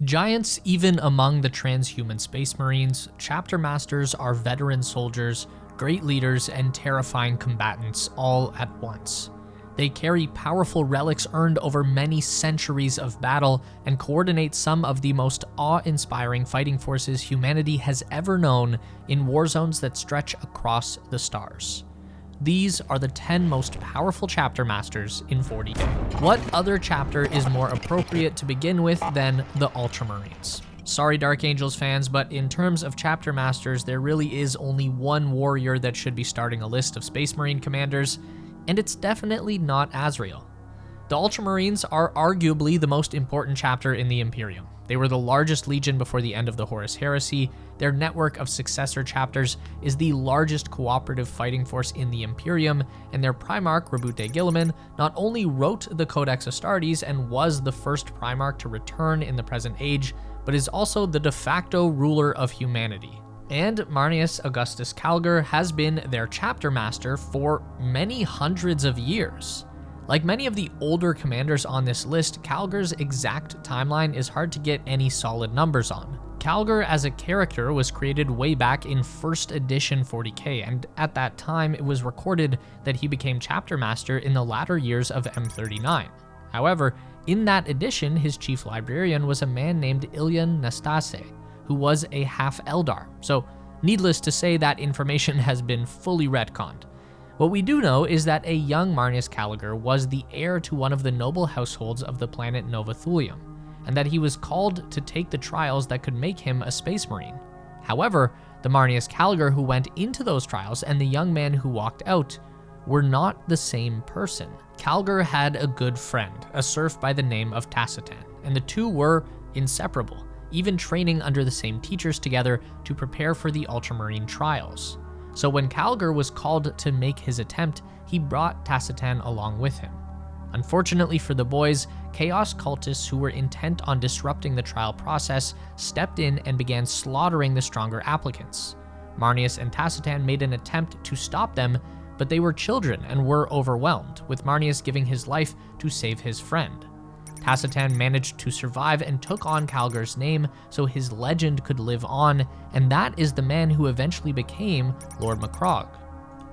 Giants even among the transhuman Space Marines, chapter masters are veteran soldiers, great leaders, and terrifying combatants all at once. They carry powerful relics earned over many centuries of battle and coordinate some of the most awe-inspiring fighting forces humanity has ever known in war zones that stretch across the stars. These are the 10 most powerful chapter masters in 40K. What other chapter is more appropriate to begin with than the Ultramarines? Sorry, Dark Angels fans, but in terms of chapter masters, there really is only one warrior that should be starting a list of Space Marine commanders, and it's definitely not Azrael. The Ultramarines are arguably the most important chapter in the Imperium. They were the largest legion before the end of the Horus Heresy. Their network of successor chapters is the largest cooperative fighting force in the Imperium, and their Primarch, Rabute Guilliman, not only wrote the Codex Astartes and was the first Primarch to return in the present age, but is also the de facto ruler of humanity. And Marneus Augustus Calgar has been their chapter master for many hundreds of years. Like many of the older commanders on this list, Calgar's exact timeline is hard to get any solid numbers on. Calgar as a character was created way back in 1st edition 40K, and at that time it was recorded that he became chapter master in the latter years of M39. However, in that edition, his chief librarian was a man named Ilyan Nastase, who was a half Eldar, so needless to say that information has been fully retconned. What we do know is that a young Marneus Calgar was the heir to one of the noble households of the planet Nova Thulium, and that he was called to take the trials that could make him a Space Marine. However, the Marneus Calgar who went into those trials and the young man who walked out were not the same person. Calgar had a good friend, a serf by the name of Tacitan, and the two were inseparable, even training under the same teachers together to prepare for the Ultramarine trials. So when Calgar was called to make his attempt, he brought Tacitan along with him. Unfortunately for the boys, Chaos cultists who were intent on disrupting the trial process stepped in and began slaughtering the stronger applicants. Marneus and Tacitan made an attempt to stop them, but they were children and were overwhelmed, with Marneus giving his life to save his friend. Tacitan managed to survive and took on Calgar's name so his legend could live on, and that is the man who eventually became Lord Macrogh.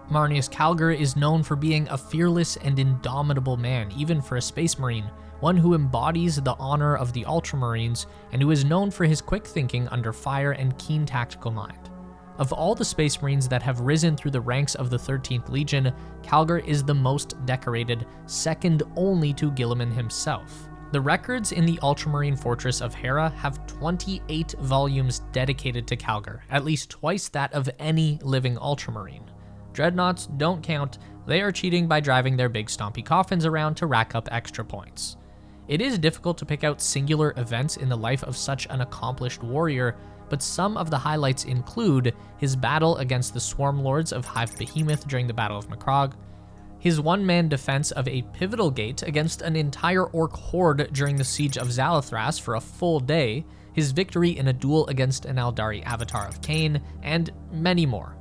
Marneus Calgar is known for being a fearless and indomitable man, even for a Space Marine, one who embodies the honor of the Ultramarines, and who is known for his quick thinking under fire and keen tactical mind. Of all the Space Marines that have risen through the ranks of the 13th Legion, Calgar is the most decorated, second only to Guilliman himself. The records in the Ultramarine Fortress of Hera have 28 volumes dedicated to Calgar, at least twice that of any living Ultramarine. Dreadnoughts don't count, they are cheating by driving their big stompy coffins around to rack up extra points. It is difficult to pick out singular events in the life of such an accomplished warrior, but some of the highlights include his battle against the Swarm Lords of Hive Behemoth during the Battle of Macrogh, his one-man defense of a pivotal gate against an entire orc horde during the Siege of Zalathras for a full day, his victory in a duel against an Eldari avatar of Cain, and many more.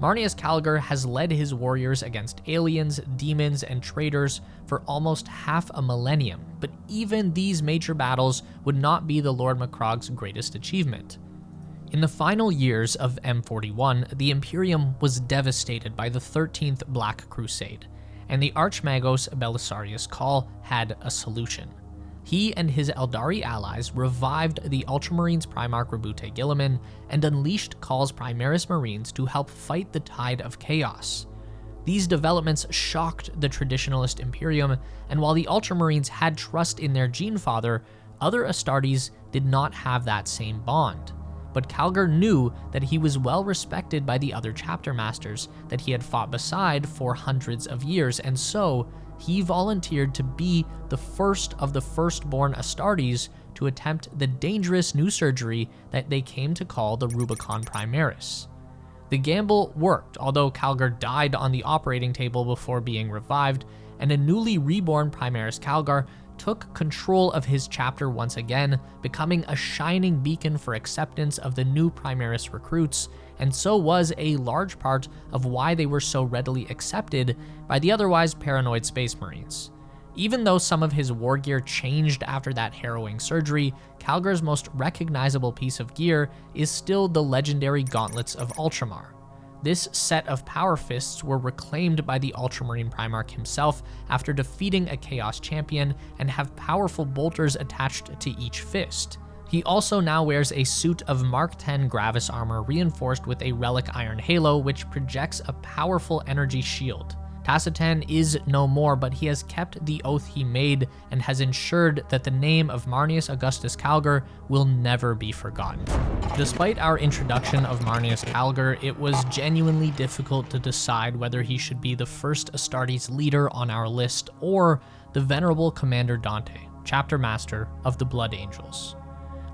Marneus Calgar has led his warriors against aliens, demons, and traitors for almost half a millennium, but even these major battles would not be the Lord Macrogh's greatest achievement. In the final years of M41, the Imperium was devastated by the 13th Black Crusade, and the Archmagos Belisarius Cawl had a solution. He and his Eldari allies revived the Ultramarines Primarch Rabute Guilliman and unleashed Cawl's Primaris Marines to help fight the tide of chaos. These developments shocked the traditionalist Imperium, and while the Ultramarines had trust in their Genefather, other Astartes did not have that same bond. But Calgar knew that he was well respected by the other chapter masters that he had fought beside for hundreds of years, and so he volunteered to be the first of the firstborn Astartes to attempt the dangerous new surgery that they came to call the Rubicon Primaris. The gamble worked, although Calgar died on the operating table before being revived, and a newly reborn Primaris Calgar took control of his chapter once again, becoming a shining beacon for acceptance of the new Primaris recruits, and so was a large part of why they were so readily accepted by the otherwise paranoid Space Marines. Even though some of his war gear changed after that harrowing surgery, Calgar's most recognizable piece of gear is still the legendary Gauntlets of Ultramar. This set of power fists were reclaimed by the Ultramarine Primarch himself after defeating a Chaos champion and have powerful bolters attached to each fist. He also now wears a suit of Mark X Gravis armor reinforced with a relic iron halo which projects a powerful energy shield. Tacitan is no more, but he has kept the oath he made and has ensured that the name of Marneus Augustus Calgar will never be forgotten. Despite our introduction of Marneus Calgar, it was genuinely difficult to decide whether he should be the first Astartes leader on our list or the venerable Commander Dante, chapter master of the Blood Angels.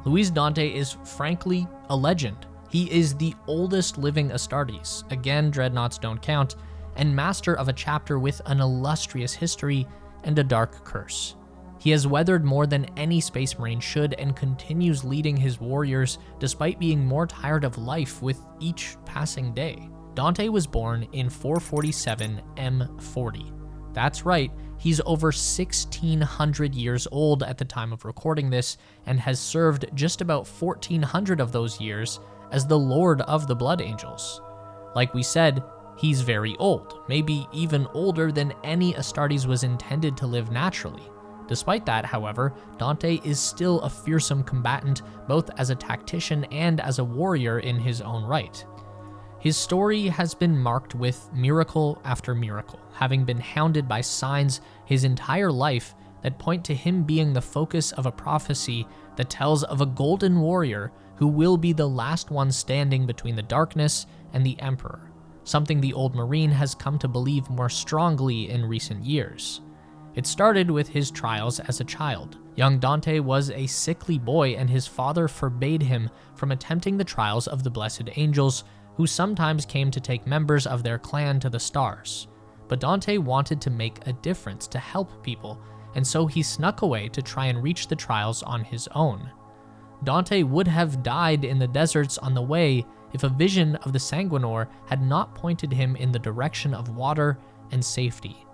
Luis Dante is frankly a legend. He is the oldest living Astartes, again dreadnoughts don't count, and master of a chapter with an illustrious history and a dark curse. He has weathered more than any Space Marine should and continues leading his warriors despite being more tired of life with each passing day. Dante was born in 447 M40. That's right, he's over 1,600 years old at the time of recording this and has served just about 1,400 of those years as the Lord of the Blood Angels. Like we said, he's very old, maybe even older than any Astartes was intended to live naturally. Despite that, however, Dante is still a fearsome combatant, both as a tactician and as a warrior in his own right. His story has been marked with miracle after miracle, having been hounded by signs his entire life that point to him being the focus of a prophecy that tells of a golden warrior who will be the last one standing between the darkness and the Emperor, something the old Marine has come to believe more strongly in recent years. It started with his trials as a child. Young Dante was a sickly boy and his father forbade him from attempting the trials of the Blessed Angels, who sometimes came to take members of their clan to the stars. But Dante wanted to make a difference, to help people, and so he snuck away to try and reach the trials on his own. Dante would have died in the deserts on the way if a vision of the Sanguinor had not pointed him in the direction of water and safety.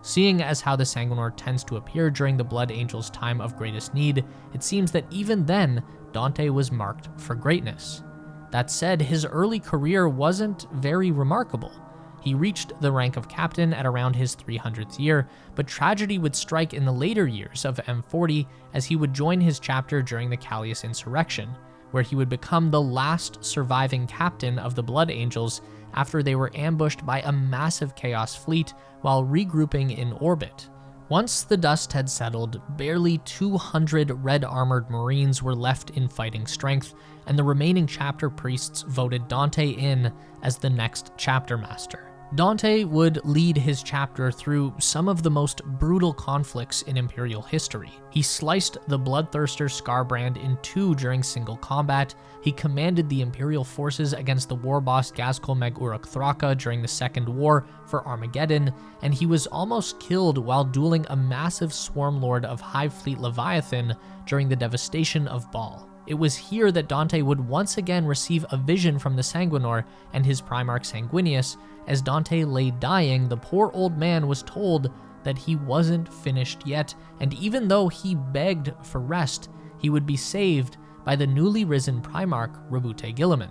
Seeing as how the Sanguinor tends to appear during the Blood Angels' time of greatest need, it seems that even then, Dante was marked for greatness. That said, his early career wasn't very remarkable. He reached the rank of captain at around his 300th year, but tragedy would strike in the later years of M40 as he would join his chapter during the Callias insurrection, where he would become the last surviving captain of the Blood Angels after they were ambushed by a massive Chaos fleet while regrouping in orbit. Once the dust had settled, barely 200 red-armored Marines were left in fighting strength, and the remaining chapter priests voted Dante in as the next chapter master. Dante would lead his chapter through some of the most brutal conflicts in Imperial history. He sliced the Bloodthirster Scarbrand in two during single combat, he commanded the Imperial forces against the war boss Ghazghkull Meg Uruk Thraka during the Second War for Armageddon, and he was almost killed while dueling a massive swarm lord of Hive Fleet Leviathan during the devastation of Baal. It was here that Dante would once again receive a vision from the Sanguinor and his Primarch Sanguinius. As Dante lay dying, the poor old man was told that he wasn't finished yet, and even though he begged for rest, he would be saved by the newly risen Primarch Rabute Guilliman.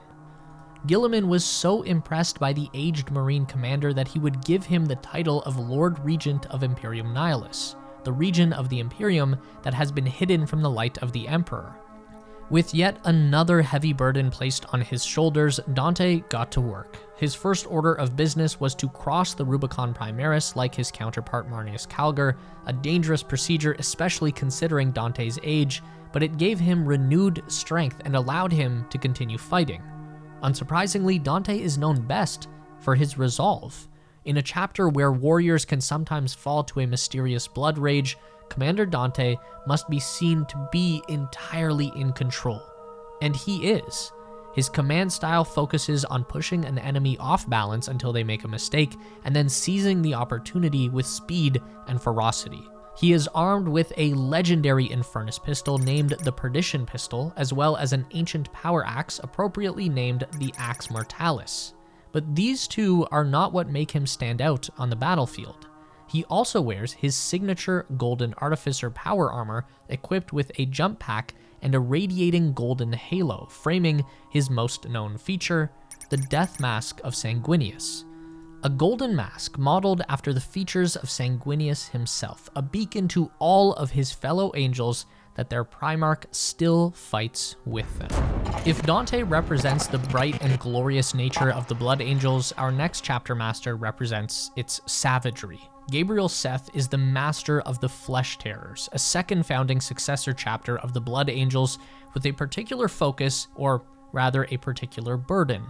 Guilliman was so impressed by the aged Marine commander that he would give him the title of Lord Regent of Imperium Nihilus, the region of the Imperium that has been hidden from the light of the Emperor. With yet another heavy burden placed on his shoulders, Dante got to work. His first order of business was to cross the Rubicon Primaris like his counterpart Marneus Calgar, a dangerous procedure especially considering Dante's age, but it gave him renewed strength and allowed him to continue fighting. Unsurprisingly, Dante is known best for his resolve. In a chapter where warriors can sometimes fall to a mysterious blood rage, Commander Dante must be seen to be entirely in control. And he is. His command style focuses on pushing an enemy off balance until they make a mistake, and then seizing the opportunity with speed and ferocity. He is armed with a legendary Infernus pistol named the Perdition Pistol, as well as an ancient power axe appropriately named the Axe Mortalis. But these two are not what make him stand out on the battlefield. He also wears his signature Golden Artificer power armor equipped with a jump pack and a radiating golden halo, framing his most known feature, the Death Mask of Sanguinius. A golden mask modeled after the features of Sanguinius himself, a beacon to all of his fellow angels that their Primarch still fights with them. If Dante represents the bright and glorious nature of the Blood Angels, our next chapter master represents its savagery. Gabriel Seth is the master of the Flesh Terrors, a second founding successor chapter of the Blood Angels with a particular focus, or rather a particular burden.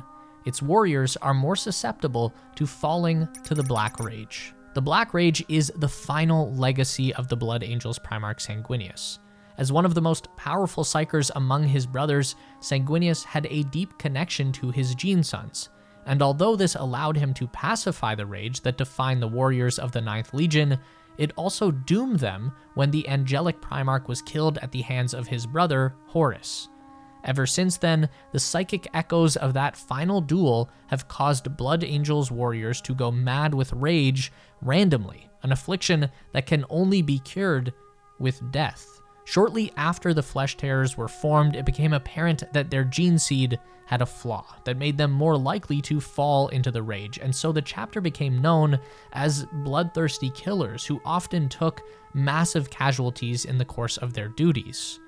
Its warriors are more susceptible to falling to the Black Rage. The Black Rage is the final legacy of the Blood Angels Primarch Sanguinius. As one of the most powerful psychers among his brothers, Sanguinius had a deep connection to his gene sons, and although this allowed him to pacify the rage that defined the warriors of the Ninth Legion, it also doomed them when the angelic Primarch was killed at the hands of his brother, Horus. Ever since then, the psychic echoes of that final duel have caused Blood Angels warriors to go mad with rage randomly, an affliction that can only be cured with death. Shortly after the Flesh Terrors were formed, it became apparent that their gene seed had a flaw that made them more likely to fall into the rage, and so the chapter became known as bloodthirsty killers who often took massive casualties in the course of their duties.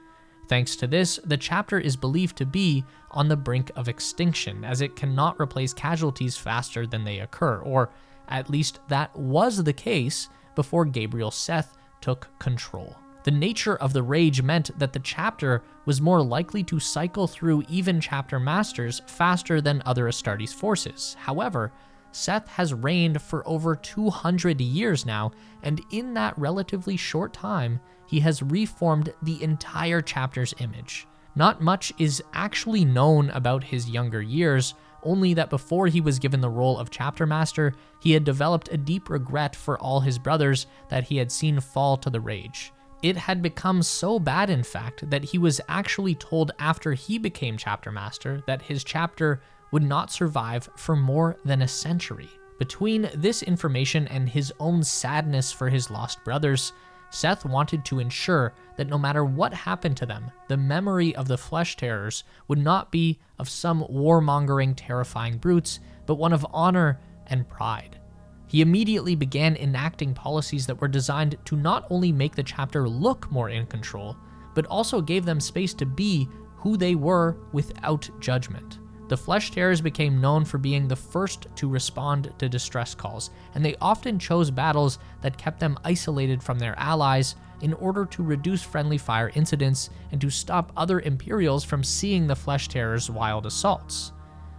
Thanks to this, the chapter is believed to be on the brink of extinction, as it cannot replace casualties faster than they occur, or at least that was the case before Gabriel Seth took control. The nature of the rage meant that the chapter was more likely to cycle through even chapter masters faster than other Astartes forces. However, Seth has reigned for over 200 years now, and in that relatively short time, he has reformed the entire chapter's image. Not much is actually known about his younger years, only that before he was given the role of chapter master, he had developed a deep regret for all his brothers that he had seen fall to the rage. It had become so bad, in fact, that he was actually told after he became chapter master that his chapter would not survive for more than a century. Between this information and his own sadness for his lost brothers, Seth wanted to ensure that no matter what happened to them, the memory of the Flesh Terrors would not be of some warmongering, terrifying brutes, but one of honor and pride. He immediately began enacting policies that were designed to not only make the chapter look more in control, but also gave them space to be who they were without judgment. The Flesh Terrors became known for being the first to respond to distress calls, and they often chose battles that kept them isolated from their allies in order to reduce friendly fire incidents and to stop other Imperials from seeing the Flesh Terrors' wild assaults.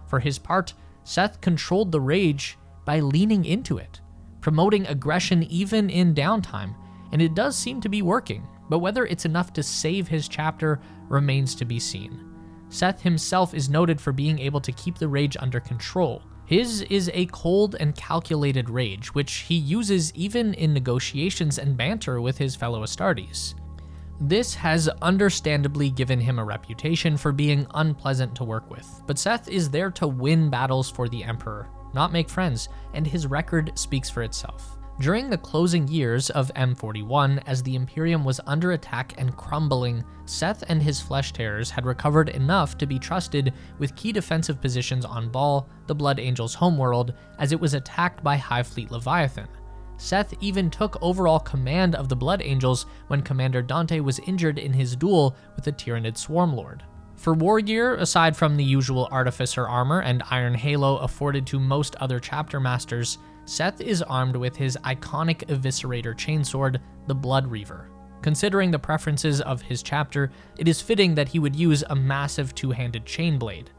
For his part, Seth controlled the rage by leaning into it, promoting aggression even in downtime, and it does seem to be working, but whether it's enough to save his chapter remains to be seen. Seth himself is noted for being able to keep the rage under control. His is a cold and calculated rage, which he uses even in negotiations and banter with his fellow Astartes. This has understandably given him a reputation for being unpleasant to work with, but Seth is there to win battles for the Emperor, not make friends, and his record speaks for itself. During the closing years of M41, as the Imperium was under attack and crumbling, Seth and his Flesh Terrors had recovered enough to be trusted with key defensive positions on Baal, the Blood Angels' homeworld, as it was attacked by Hive Fleet Leviathan. Seth even took overall command of the Blood Angels when Commander Dante was injured in his duel with the Tyranid Swarmlord. For war gear, aside from the usual Artificer armor and Iron Halo afforded to most other chapter masters, Seth is armed with his iconic Eviscerator chainsword, the Blood Reaver. Considering the preferences of his chapter, it is fitting that he would use a massive two-handed chain blade.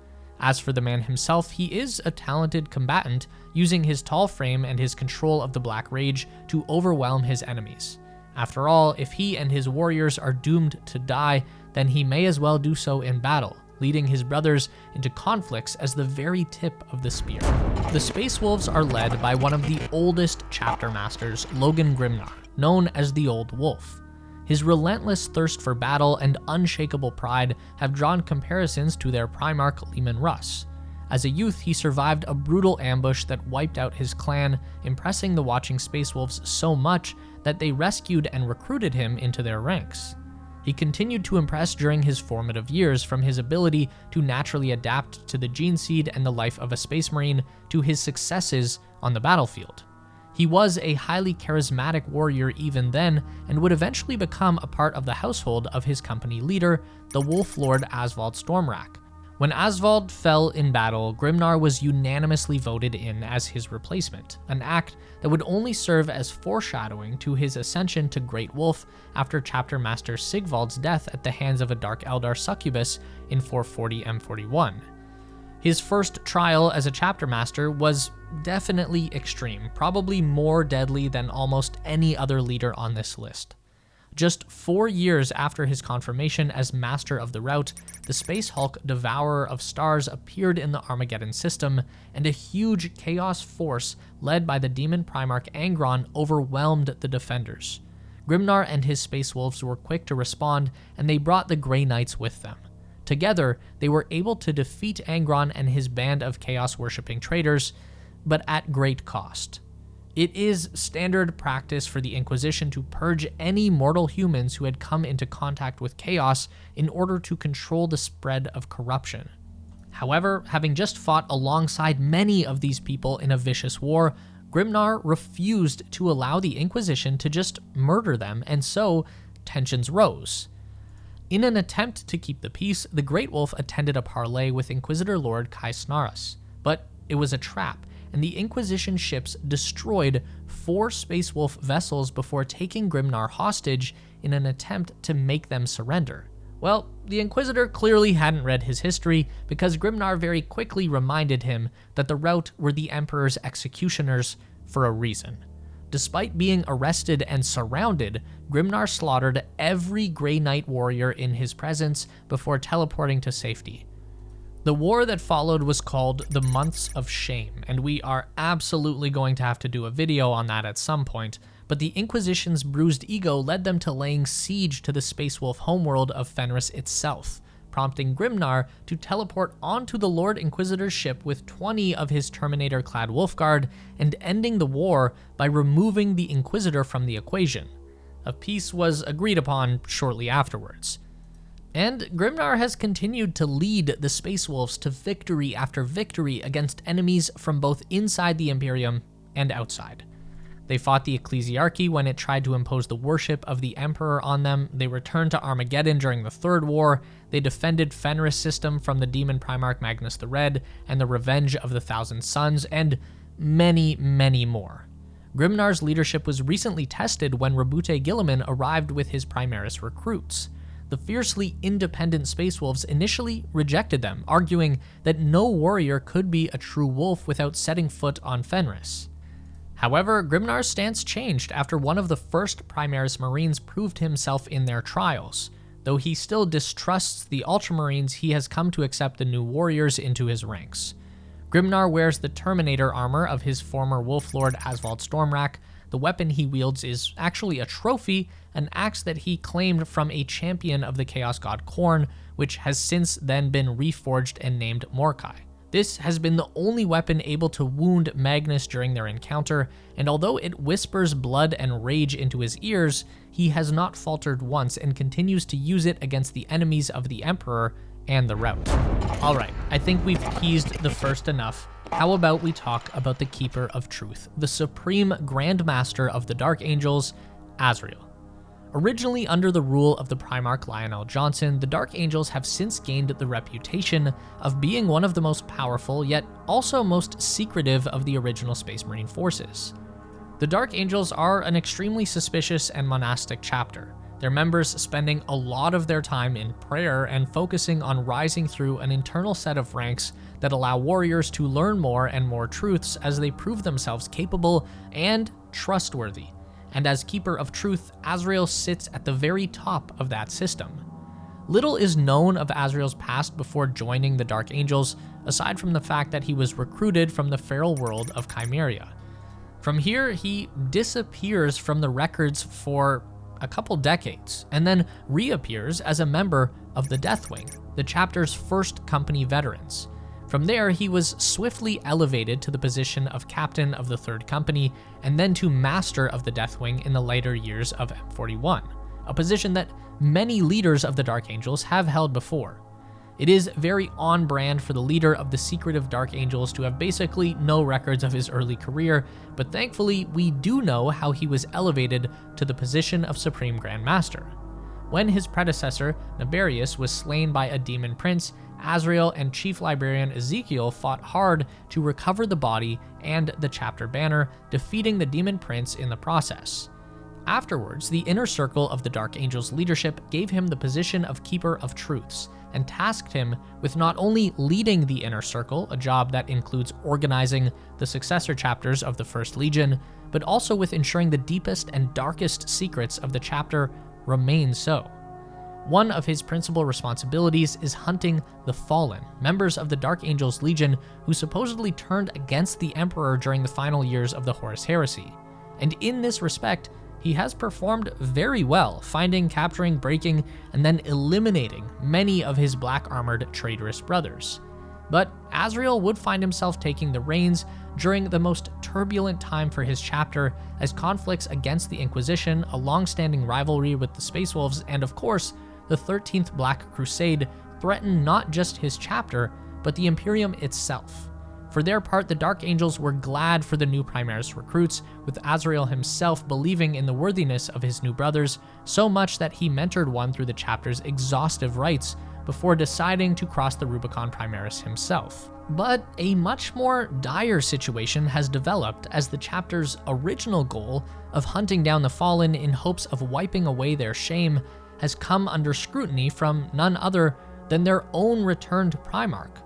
As for the man himself, he is a talented combatant, using his tall frame and his control of the Black Rage to overwhelm his enemies. After all, if he and his warriors are doomed to die, then he may as well do so in battle, leading his brothers into conflicts as the very tip of the spear. The Space Wolves are led by one of the oldest chapter masters, Logan Grimnar, known as the Old Wolf. His relentless thirst for battle and unshakable pride have drawn comparisons to their Primarch Leman Russ. As a youth, he survived a brutal ambush that wiped out his clan, impressing the watching Space Wolves so much that they rescued and recruited him into their ranks. He continued to impress during his formative years, from his ability to naturally adapt to the gene seed and the life of a Space Marine to his successes on the battlefield. He was a highly charismatic warrior even then, and would eventually become a part of the household of his company leader, the Wolf Lord Asvald Stormrack. When Asvald fell in battle, Grimnar was unanimously voted in as his replacement, an act that would only serve as foreshadowing to his ascension to Great Wolf after Chapter Master Sigvald's death at the hands of a Dark Eldar succubus in 440 M41. His first trial as a Chapter Master was definitely extreme, probably more deadly than almost any other leader on this list. Just 4 years after his confirmation as Master of the Rout, the Space Hulk Devourer of Stars appeared in the Armageddon system, and a huge chaos force led by the Demon Primarch Angron overwhelmed the defenders. Grimnar and his Space Wolves were quick to respond, and they brought the Grey Knights with them. Together, they were able to defeat Angron and his band of chaos-worshipping traitors, but at great cost. It is standard practice for the Inquisition to purge any mortal humans who had come into contact with chaos in order to control the spread of corruption. However, having just fought alongside many of these people in a vicious war, Grimnar refused to allow the Inquisition to just murder them, and so tensions rose. In an attempt to keep the peace, the Great Wolf attended a parley with Inquisitor Lord Kai Snaras, but it was a trap, and the Inquisition ships destroyed 4 Space Wolf vessels before taking Grimnar hostage in an attempt to make them surrender. Well, the Inquisitor clearly hadn't read his history, because Grimnar very quickly reminded him that the Rout were the Emperor's executioners for a reason. Despite being arrested and surrounded, Grimnar slaughtered every Grey Knight warrior in his presence before teleporting to safety. The war that followed was called the Months of Shame, and we are absolutely going to have to do a video on that at some point, but the Inquisition's bruised ego led them to laying siege to the Space Wolf homeworld of Fenris itself, prompting Grimnar to teleport onto the Lord Inquisitor's ship with 20 of his Terminator-clad Wolfguard, and ending the war by removing the Inquisitor from the equation. A peace was agreed upon shortly afterwards. And Grimnar has continued to lead the Space Wolves to victory after victory against enemies from both inside the Imperium and outside. They fought the Ecclesiarchy when it tried to impose the worship of the Emperor on them. They returned to Armageddon during the Third War. They defended Fenris system from the Demon Primarch Magnus the Red and the Revenge of the Thousand Suns, and many, many more. Grimnar's leadership was recently tested when Rabute Gilliman arrived with his Primaris recruits. The fiercely independent Space Wolves initially rejected them, arguing that no warrior could be a true wolf without setting foot on Fenris. However, Grimnar's stance changed after one of the first Primaris Marines proved himself in their trials. Though he still distrusts the Ultramarines, he has come to accept the new warriors into his ranks. Grimnar wears the Terminator armor of his former Wolf Lord Asvald Stormrack. The weapon he wields is actually a trophy, an axe that he claimed from a champion of the Chaos God Khorne, which has since then been reforged and named Morkai. This has been the only weapon able to wound Magnus during their encounter, and although it whispers blood and rage into his ears, he has not faltered once and continues to use it against the enemies of the Emperor and the Rout. Alright, I think we've teased the first enough. How about we talk about the Keeper of Truth, the Supreme Grand Master of the Dark Angels, Azrael. Originally under the rule of the Primarch Lionel Johnson, the Dark Angels have since gained the reputation of being one of the most powerful, yet also most secretive of the original Space Marine forces. The Dark Angels are an extremely suspicious and monastic chapter, their members spending a lot of their time in prayer and focusing on rising through an internal set of ranks that allow warriors to learn more and more truths as they prove themselves capable and trustworthy. And as Keeper of Truth, Azrael sits at the very top of that system. Little is known of Azrael's past before joining the Dark Angels, aside from the fact that he was recruited from the feral world of Chimeria. From here, he disappears from the records for a couple decades, and then reappears as a member of the Deathwing, the chapter's first company veterans. From there, he was swiftly elevated to the position of captain of the 3rd Company, and then to master of the Deathwing in the later years of M41, a position that many leaders of the Dark Angels have held before. It is very on brand for the leader of the secretive Dark Angels to have basically no records of his early career, but thankfully we do know how he was elevated to the position of Supreme Grand Master. When his predecessor, Naberius, was slain by a demon prince, Azrael and Chief Librarian Ezekiel fought hard to recover the body and the chapter banner, defeating the demon prince in the process. Afterwards, the inner circle of the Dark Angels leadership gave him the position of Keeper of Truths, and tasked him with not only leading the inner circle, a job that includes organizing the successor chapters of the 1st Legion, but also with ensuring the deepest and darkest secrets of the chapter remain so. One of his principal responsibilities is hunting the Fallen, members of the Dark Angels Legion who supposedly turned against the Emperor during the final years of the Horus Heresy. And in this respect, he has performed very well, finding, capturing, breaking, and then eliminating many of his black-armored traitorous brothers. But Azrael would find himself taking the reins during the most turbulent time for his chapter, as conflicts against the Inquisition, a long-standing rivalry with the Space Wolves, and of course, the 13th Black Crusade threatened not just his chapter, but the Imperium itself. For their part, the Dark Angels were glad for the new Primaris recruits, with Azrael himself believing in the worthiness of his new brothers, so much that he mentored one through the chapter's exhaustive rites before deciding to cross the Rubicon Primaris himself. But a much more dire situation has developed, as the chapter's original goal of hunting down the Fallen in hopes of wiping away their shame has come under scrutiny from none other than their own returned Primarch.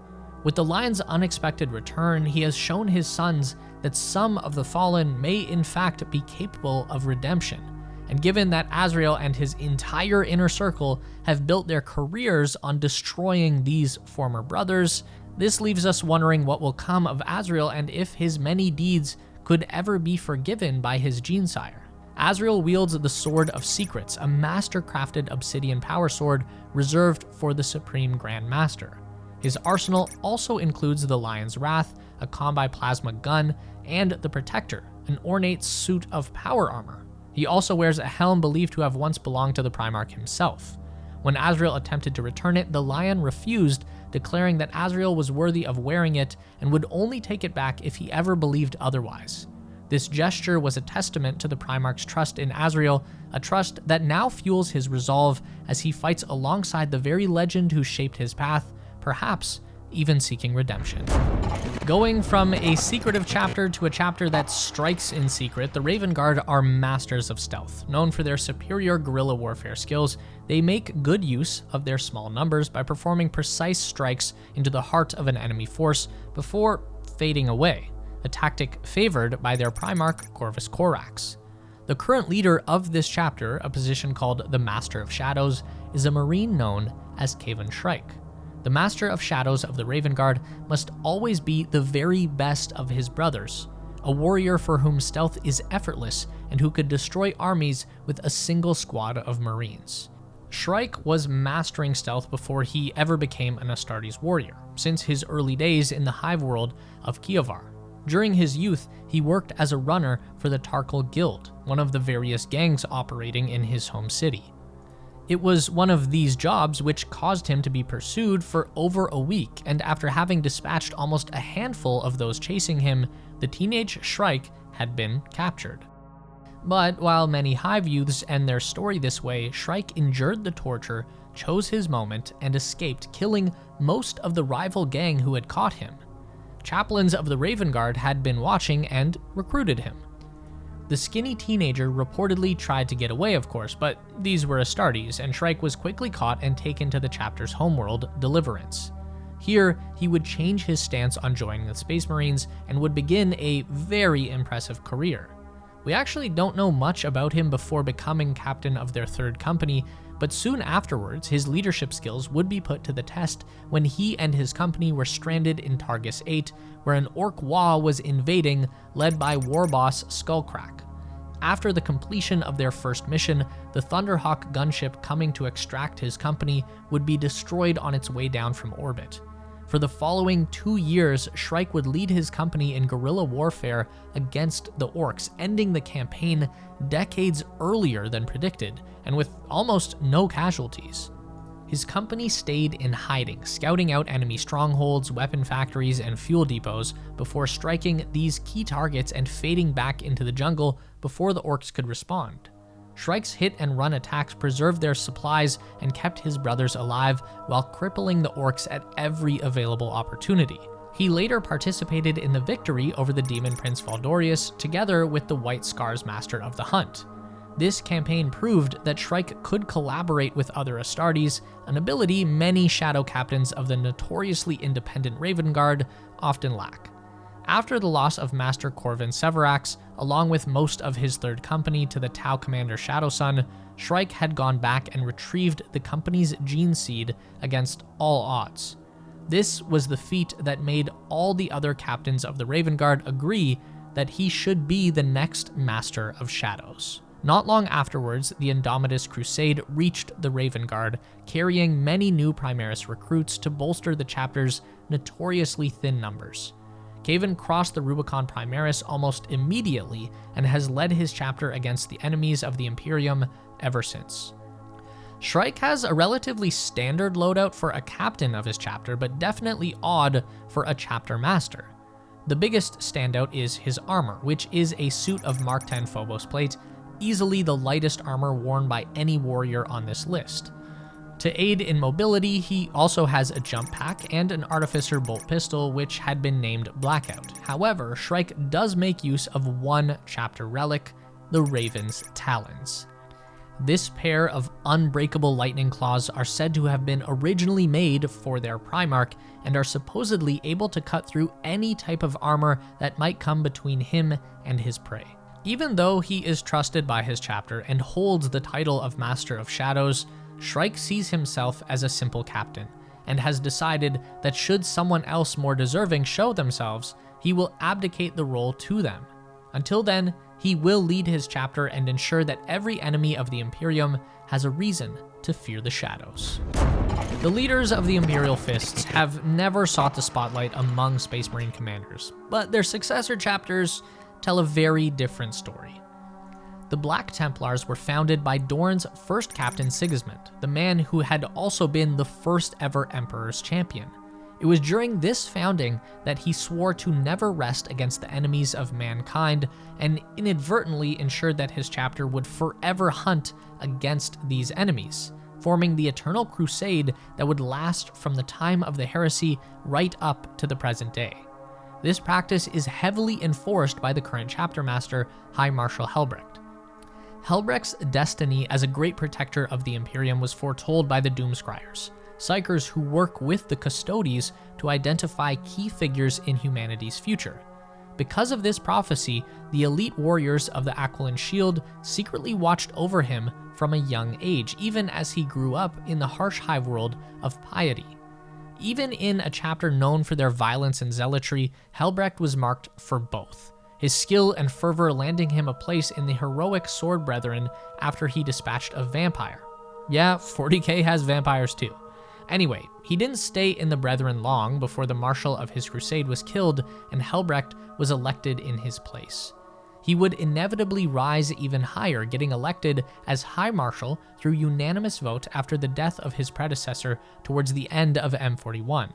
With the Lion's unexpected return, he has shown his sons that some of the Fallen may in fact be capable of redemption. And given that Azrael and his entire inner circle have built their careers on destroying these former brothers, this leaves us wondering what will come of Azrael and if his many deeds could ever be forgiven by his Genesire. Azrael wields the Sword of Secrets, a master-crafted obsidian power sword reserved for the Supreme Grand Master. His arsenal also includes the Lion's Wrath, a combi plasma gun, and the Protector, an ornate suit of power armor. He also wears a helm believed to have once belonged to the Primarch himself. When Azrael attempted to return it, the Lion refused, declaring that Azrael was worthy of wearing it and would only take it back if he ever believed otherwise. This gesture was a testament to the Primarch's trust in Azrael, a trust that now fuels his resolve as he fights alongside the very legend who shaped his path, perhaps even seeking redemption. Going from a secretive chapter to a chapter that strikes in secret, the Raven Guard are masters of stealth. Known for their superior guerrilla warfare skills, they make good use of their small numbers by performing precise strikes into the heart of an enemy force before fading away, a tactic favored by their Primarch Corvus Corax. The current leader of this chapter, a position called the Master of Shadows, is a Marine known as Kavan Shrike. The Master of Shadows of the Raven Guard must always be the very best of his brothers, a warrior for whom stealth is effortless and who could destroy armies with a single squad of Marines. Shrike was mastering stealth before he ever became an Astartes warrior, since his early days in the hive world of Kiovar. During his youth, he worked as a runner for the Tarkal Guild, one of the various gangs operating in his home city. It was one of these jobs which caused him to be pursued for over a week, and after having dispatched almost a handful of those chasing him, the teenage Shrike had been captured. But while many hive youths end their story this way, Shrike endured the torture, chose his moment, and escaped, killing most of the rival gang who had caught him. Chaplains of the Raven Guard had been watching and recruited him. The skinny teenager reportedly tried to get away, of course, but these were Astartes, and Shrike was quickly caught and taken to the chapter's homeworld, Deliverance. Here, he would change his stance on joining the Space Marines and would begin a very impressive career. We actually don't know much about him before becoming captain of their 3rd Company, but soon afterwards, his leadership skills would be put to the test when he and his company were stranded in Targus 8, where an Orc Wa was invading, led by war boss Skullcrack. After the completion of their first mission, the Thunderhawk gunship coming to extract his company would be destroyed on its way down from orbit. For the following 2 years, Shrike would lead his company in guerrilla warfare against the orcs, ending the campaign decades earlier than predicted, and with almost no casualties. His company stayed in hiding, scouting out enemy strongholds, weapon factories, and fuel depots before striking these key targets and fading back into the jungle before the orcs could respond. Shrike's hit-and-run attacks preserved their supplies and kept his brothers alive while crippling the orcs at every available opportunity. He later participated in the victory over the demon prince Valdorius together with the White Scars Master of the Hunt. This campaign proved that Shrike could collaborate with other Astartes, an ability many shadow captains of the notoriously independent Raven Guard often lack. After the loss of Master Corvin Severax, along with most of his third company to the Tau commander Shadowsun, Shrike had gone back and retrieved the company's gene seed against all odds. This was the feat that made all the other captains of the Raven Guard agree that he should be the next Master of Shadows. Not long afterwards, the Indomitus Crusade reached the Raven Guard, carrying many new Primaris recruits to bolster the chapter's notoriously thin numbers. Caven crossed the Rubicon Primaris almost immediately and has led his chapter against the enemies of the Imperium ever since. Shrike has a relatively standard loadout for a captain of his chapter, but definitely odd for a chapter master. The biggest standout is his armor, which is a suit of Mark X Phobos plate, easily the lightest armor worn by any warrior on this list. To aid in mobility, he also has a jump pack and an Artificer bolt pistol, which had been named Blackout. However, Shrike does make use of one chapter relic, the Raven's Talons. This pair of unbreakable lightning claws are said to have been originally made for their Primarch and are supposedly able to cut through any type of armor that might come between him and his prey. Even though he is trusted by his chapter and holds the title of Master of Shadows, Shrike sees himself as a simple captain, and has decided that should someone else more deserving show themselves, he will abdicate the role to them. Until then, he will lead his chapter and ensure that every enemy of the Imperium has a reason to fear the shadows. The leaders of the Imperial Fists have never sought the spotlight among Space Marine commanders, but their successor chapters tell a very different story. The Black Templars were founded by Dorne's first captain Sigismund, the man who had also been the first ever Emperor's champion. It was during this founding that he swore to never rest against the enemies of mankind, and inadvertently ensured that his chapter would forever hunt against these enemies, forming the eternal crusade that would last from the time of the heresy right up to the present day. This practice is heavily enforced by the current chapter master, High Marshal Helbrecht. Helbrecht's destiny as a great protector of the Imperium was foretold by the Doomscryers, psychers who work with the Custodes to identify key figures in humanity's future. Because of this prophecy, the elite warriors of the Aquiline Shield secretly watched over him from a young age, even as he grew up in the harsh high world of piety. Even in a chapter known for their violence and zealotry, Helbrecht was marked for both, his skill and fervor landing him a place in the heroic Sword Brethren after he dispatched a vampire. Yeah, 40k has vampires too. Anyway, he didn't stay in the Brethren long before the Marshal of his crusade was killed and Helbrecht was elected in his place. He would inevitably rise even higher, getting elected as High Marshal through unanimous vote after the death of his predecessor towards the end of M41.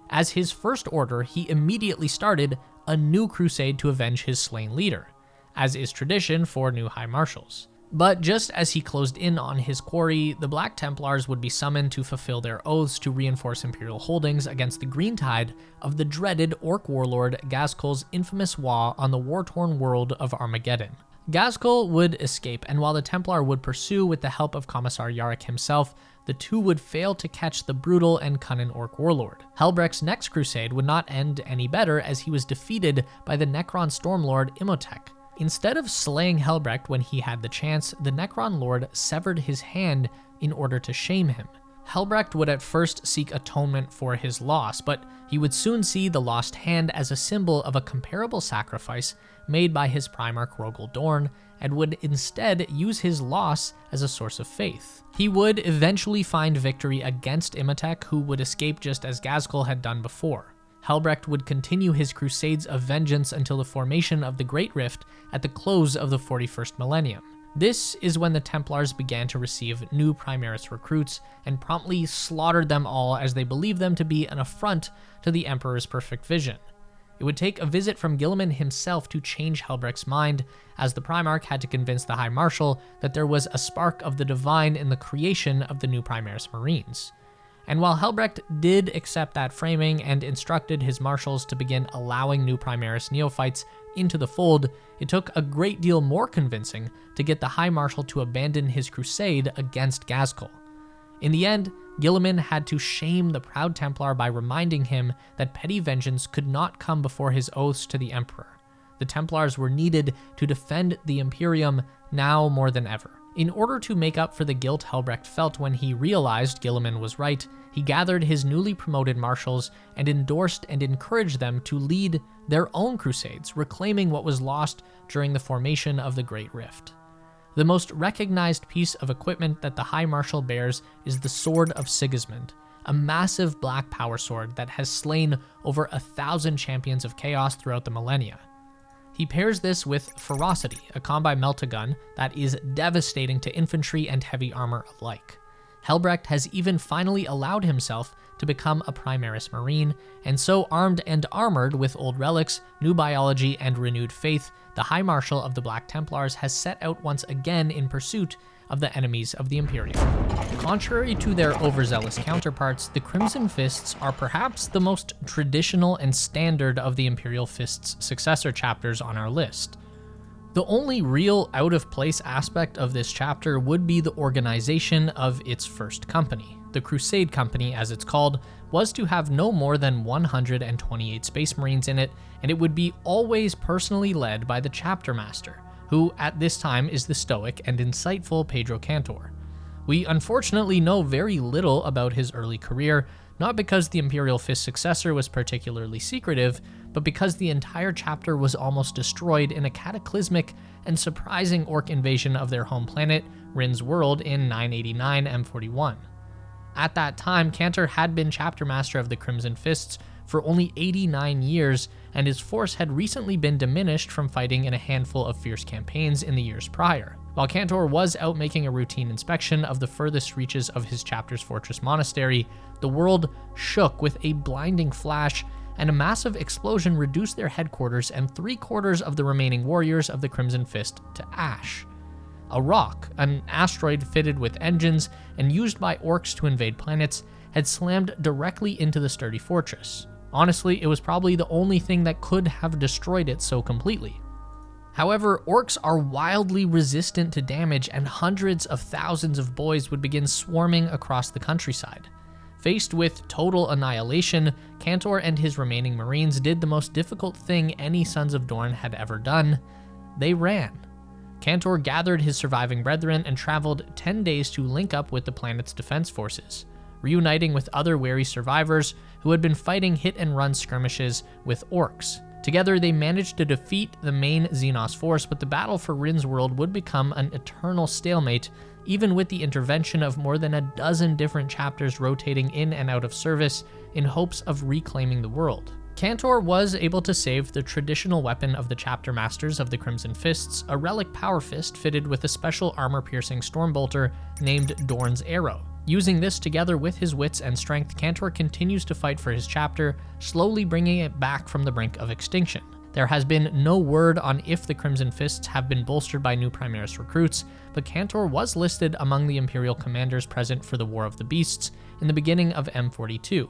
As his first order, he immediately started a new crusade to avenge his slain leader, as is tradition for new High Marshals. But just as he closed in on his quarry, the Black Templars would be summoned to fulfill their oaths to reinforce Imperial holdings against the green tide of the dreaded Orc warlord Ghazghkull's infamous Waaagh on the war-torn world of Armageddon. Ghazghkull would escape, and while the Templar would pursue with the help of Commissar Yarrick himself, the two would fail to catch the brutal and cunning Orc warlord. Helbrecht's next crusade would not end any better, as he was defeated by the Necron Stormlord Imhotep. Instead of slaying Helbrecht when he had the chance, the Necron Lord severed his hand in order to shame him. Helbrecht would at first seek atonement for his loss, but he would soon see the lost hand as a symbol of a comparable sacrifice made by his Primarch Rogel Dorn, and would instead use his loss as a source of faith. He would eventually find victory against Imhotep, who would escape just as Ghazghkull had done before. Helbrecht would continue his crusades of vengeance until the formation of the Great Rift at the close of the 41st millennium. This is when the Templars began to receive new Primaris recruits and promptly slaughtered them all as they believed them to be an affront to the Emperor's perfect vision. It would take a visit from Guilliman himself to change Helbrecht's mind, as the Primarch had to convince the High Marshal that there was a spark of the divine in the creation of the new Primaris Marines. And while Helbrecht did accept that framing and instructed his marshals to begin allowing new Primaris neophytes into the fold, it took a great deal more convincing to get the High Marshal to abandon his crusade against Ghazghkull. In the end, Guilliman had to shame the proud Templar by reminding him that petty vengeance could not come before his oaths to the Emperor. The Templars were needed to defend the Imperium now more than ever. In order to make up for the guilt Helbrecht felt when he realized Guilliman was right, he gathered his newly promoted marshals and endorsed and encouraged them to lead their own crusades, reclaiming what was lost during the formation of the Great Rift. The most recognized piece of equipment that the High Marshal bears is the Sword of Sigismund, a massive black power sword that has slain over 1,000 champions of chaos throughout the millennia. He pairs this with Ferocity, a combi meltagun that is devastating to infantry and heavy armor alike. Helbrecht has even finally allowed himself to become a Primaris Marine, and so armed and armored with old relics, new biology, and renewed faith, the High Marshal of the Black Templars has set out once again in pursuit of the enemies of the Imperium. Contrary to their overzealous counterparts, the Crimson Fists are perhaps the most traditional and standard of the Imperial Fist's successor chapters on our list. The only real out-of-place aspect of this chapter would be the organization of its first company. The Crusade Company, as it's called, was to have no more than 128 Space Marines in it, and it would be always personally led by the Chapter Master, who at this time is the stoic and insightful Pedro Cantor. We unfortunately know very little about his early career, not because the Imperial Fist successor was particularly secretive, but because the entire chapter was almost destroyed in a cataclysmic and surprising orc invasion of their home planet, Rin's world, in 989 M41. At that time, Cantor had been chapter master of the Crimson Fists for only 89 years, and his force had recently been diminished from fighting in a handful of fierce campaigns in the years prior. While Cantor was out making a routine inspection of the furthest reaches of his chapter's fortress monastery, the world shook with a blinding flash, and a massive explosion reduced their headquarters and 3/4 of the remaining warriors of the Crimson Fist to ash. A rock, an asteroid fitted with engines and used by orcs to invade planets, had slammed directly into the sturdy fortress. Honestly, it was probably the only thing that could have destroyed it so completely. However, orcs are wildly resistant to damage, and hundreds of thousands of boys would begin swarming across the countryside. Faced with total annihilation, Cantor and his remaining Marines did the most difficult thing any Sons of Dorn had ever done. They ran. Cantor gathered his surviving brethren and traveled 10 days to link up with the planet's defense forces, reuniting with other wary survivors who had been fighting hit-and-run skirmishes with orcs. Together, they managed to defeat the main Xenos force, but the battle for Rin's world would become an eternal stalemate, even with the intervention of more than a dozen different chapters rotating in and out of service in hopes of reclaiming the world. Cantor was able to save the traditional weapon of the chapter masters of the Crimson Fists, a relic power fist fitted with a special armor-piercing stormbolter named Dorn's Arrow. Using this together with his wits and strength, Cantor continues to fight for his chapter, slowly bringing it back from the brink of extinction. There has been no word on if the Crimson Fists have been bolstered by new Primaris recruits, but Cantor was listed among the Imperial commanders present for the War of the Beasts in the beginning of M42.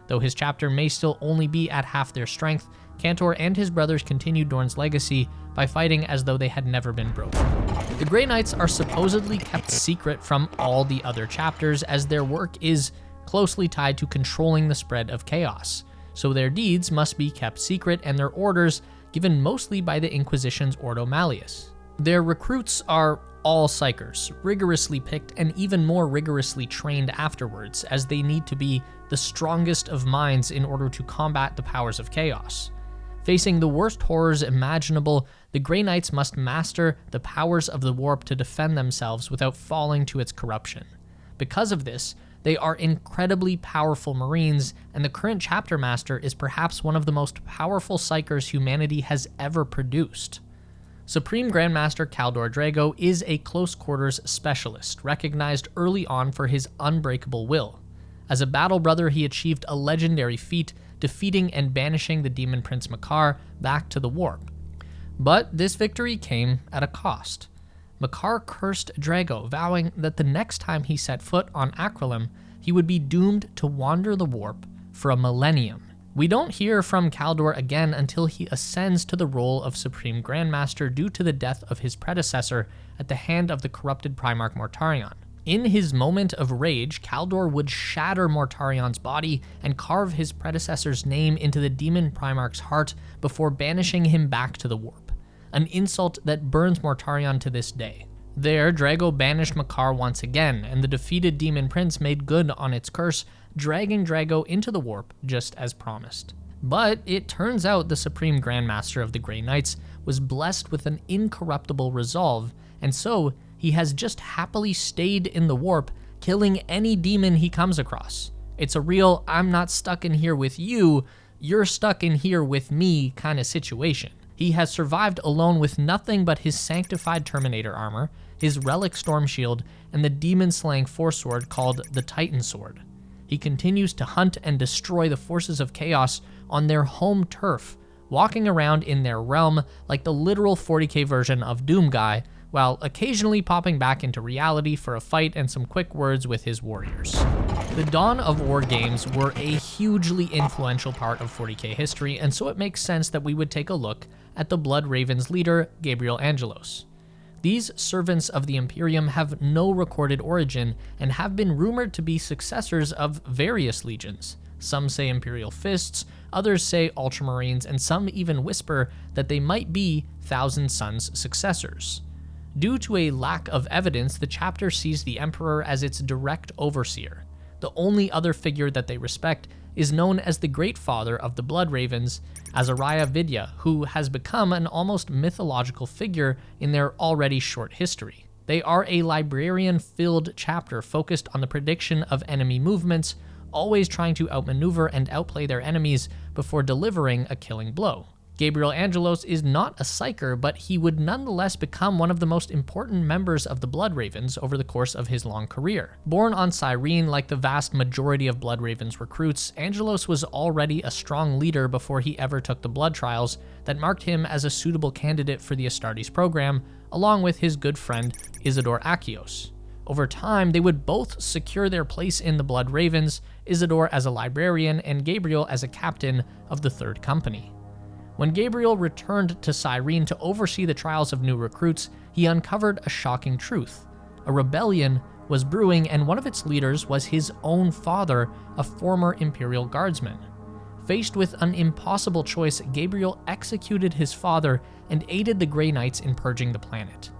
Though his chapter may still only be at half their strength, Cantor and his brothers continued Dorn's legacy by fighting as though they had never been broken. The Grey Knights are supposedly kept secret from all the other chapters, as their work is closely tied to controlling the spread of chaos, so their deeds must be kept secret and their orders given mostly by the Inquisition's Ordo Malleus. Their recruits are all psychers, rigorously picked and even more rigorously trained afterwards, as they need to be the strongest of minds in order to combat the powers of chaos. Facing the worst horrors imaginable, the Grey Knights must master the powers of the warp to defend themselves without falling to its corruption. Because of this, they are incredibly powerful Marines, and the current Chapter Master is perhaps one of the most powerful psychers humanity has ever produced. Supreme Grandmaster Kaldor Drago is a close quarters specialist, recognized early on for his unbreakable will. As a battle brother, he achieved a legendary feat, defeating and banishing the Demon Prince Makar back to the warp. But this victory came at a cost. Makar cursed Drago, vowing that the next time he set foot on Akralim, he would be doomed to wander the warp for a millennium. We don't hear from Kaldor again until he ascends to the role of Supreme Grandmaster due to the death of his predecessor at the hand of the corrupted Primarch Mortarion. In his moment of rage, Kaldor would shatter Mortarion's body and carve his predecessor's name into the Demon Primarch's heart before banishing him back to the warp, an insult that burns Mortarion to this day. There, Drago banished Makar once again, and the defeated Demon Prince made good on its curse, dragging Drago into the warp just as promised. But it turns out the Supreme Grandmaster of the Grey Knights was blessed with an incorruptible resolve, and so he has just happily stayed in the warp, killing any demon he comes across. It's a real I'm not stuck in here with you, you're stuck in here with me kind of situation. He has survived alone with nothing but his sanctified Terminator armor, his relic storm shield, and the demon-slaying force sword called the Titan Sword. He continues to hunt and destroy the forces of chaos on their home turf, walking around in their realm like the literal 40k version of Doom Guy, while occasionally popping back into reality for a fight and some quick words with his warriors. The Dawn of War games were a hugely influential part of 40k history, and so it makes sense that we would take a look at the Blood Ravens leader, Gabriel Angelos. These servants of the Imperium have no recorded origin and have been rumored to be successors of various legions. Some say Imperial Fists, others say Ultramarines, and some even whisper that they might be Thousand Sons' successors. Due to a lack of evidence, the chapter sees the Emperor as its direct overseer. The only other figure that they respect is known as the Great Father of the Blood Ravens, Azariah Vidya, who has become an almost mythological figure in their already short history. They are a librarian-filled chapter focused on the prediction of enemy movements, always trying to outmaneuver and outplay their enemies before delivering a killing blow. Gabriel Angelos is not a psyker, but he would nonetheless become one of the most important members of the Blood Ravens over the course of his long career. Born on Cyrene, like the vast majority of Blood Ravens recruits, Angelos was already a strong leader before he ever took the blood trials that marked him as a suitable candidate for the Astartes program, along with his good friend Isidore Achios. Over time, they would both secure their place in the Blood Ravens, Isidore as a librarian and Gabriel as a captain of the Third Company. When Gabriel returned to Cyrene to oversee the trials of new recruits, he uncovered a shocking truth. A rebellion was brewing, and one of its leaders was his own father, a former Imperial Guardsman. Faced with an impossible choice, Gabriel executed his father and aided the Grey Knights in purging the planet.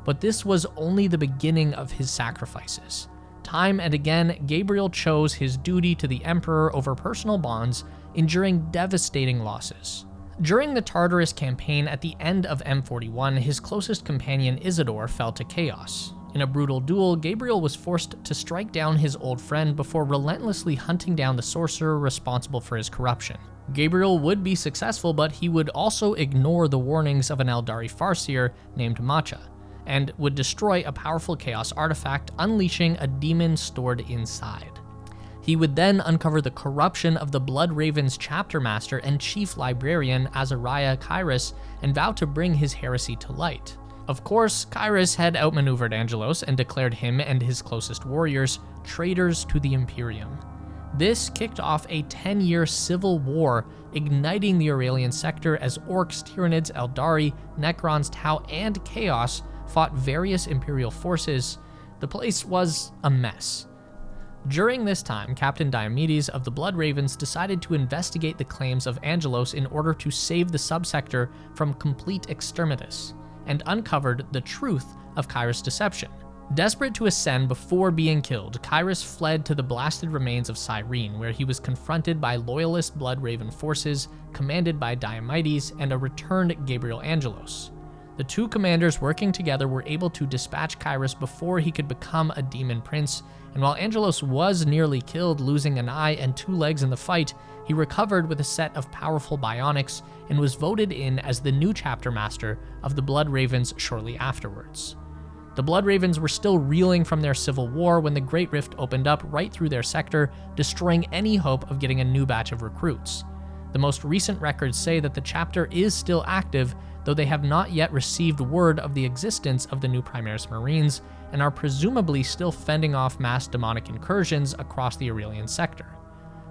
But this was only the beginning of his sacrifices. Time and again, Gabriel chose his duty to the Emperor over personal bonds, enduring devastating losses. During the Tartarus campaign at the end of M41, his closest companion Isidore fell to chaos. In a brutal duel, Gabriel was forced to strike down his old friend before relentlessly hunting down the sorcerer responsible for his corruption. Gabriel would be successful, but he would also ignore the warnings of an Eldari Farseer named Macha, and would destroy a powerful chaos artifact, unleashing a demon stored inside. He would then uncover the corruption of the Blood Ravens chapter master and chief librarian Azariah Kairos and vow to bring his heresy to light. Of course, Kairos had outmaneuvered Angelos and declared him and his closest warriors traitors to the Imperium. This kicked off a 10-year civil war, igniting the Aurelian sector as Orcs, Tyranids, Eldari, Necrons, Tau, and Chaos fought various Imperial forces. The place was a mess. During this time, Captain Diomedes of the Blood Ravens decided to investigate the claims of Angelos in order to save the subsector from complete exterminatus, and uncovered the truth of Kyrus' deception. Desperate to ascend before being killed, Kyrus fled to the blasted remains of Cyrene, where he was confronted by loyalist Bloodraven forces commanded by Diomedes and a returned Gabriel Angelos. The two commanders working together were able to dispatch Kyrus before he could become a demon prince, and while Angelos was nearly killed, losing an eye and 2 legs in the fight, he recovered with a set of powerful bionics and was voted in as the new chapter master of the Bloodravens shortly afterwards. The Bloodravens were still reeling from their civil war when the Great Rift opened up right through their sector, destroying any hope of getting a new batch of recruits. The most recent records say that the chapter is still active, though they have not yet received word of the existence of the new Primaris Marines and are presumably still fending off mass demonic incursions across the Aurelian sector.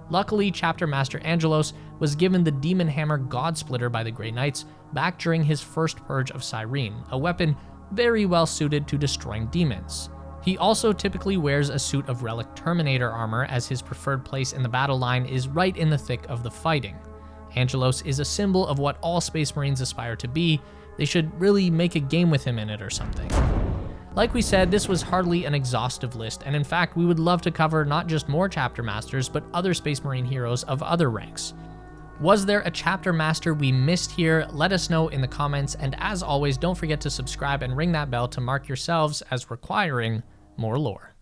Luckily, Chapter Master Angelos was given the Demon Hammer Godsplitter by the Grey Knights back during his first purge of Cyrene, a weapon very well suited to destroying demons. He also typically wears a suit of Relic Terminator armor, as his preferred place in the battle line is right in the thick of the fighting. Angelos is a symbol of what all Space Marines aspire to be. They should really make a game with him in it or something. Like we said, this was hardly an exhaustive list, and in fact, we would love to cover not just more Chapter Masters, but other Space Marine heroes of other ranks. Was there a Chapter Master we missed here? Let us know in the comments, and as always, don't forget to subscribe and ring that bell to mark yourselves as requiring more lore.